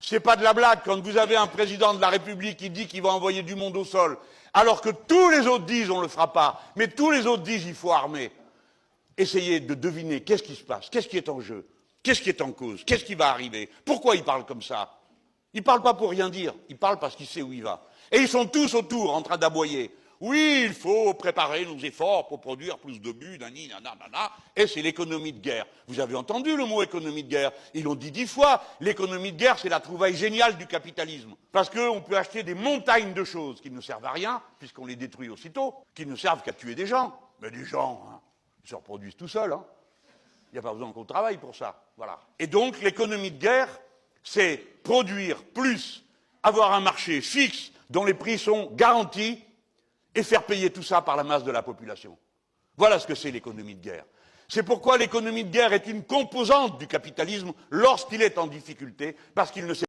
C'est pas de la blague quand vous avez un président de la République qui dit qu'il va envoyer du monde au sol, alors que tous les autres disent on le fera pas, mais tous les autres disent il faut armer. Essayez de deviner qu'est-ce qui se passe, qu'est-ce qui est en jeu, qu'est-ce qui est en cause, qu'est-ce qui va arriver, pourquoi il parle comme ça. Il parle pas pour rien dire, il parle parce qu'il sait où il va. Et ils sont tous autour en train d'aboyer. Oui, il faut préparer nos efforts pour produire plus de buts, nani, nanana, et c'est l'économie de guerre. Vous avez entendu le mot économie de guerre? Ils l'ont dit 10 fois. L'économie de guerre, c'est la trouvaille géniale du capitalisme. Parce qu'on peut acheter des montagnes de choses qui ne servent à rien, puisqu'on les détruit aussitôt, qui ne servent qu'à tuer des gens. Mais des gens, hein, ils se reproduisent tout seuls. Hein. Il n'y a pas besoin qu'on travaille pour ça. Voilà. Et donc, l'économie de guerre, c'est produire plus, avoir un marché fixe dont les prix sont garantis, et faire payer tout ça par la masse de la population. Voilà ce que c'est l'économie de guerre. C'est pourquoi l'économie de guerre est une composante du capitalisme lorsqu'il est en difficulté, parce qu'il ne sait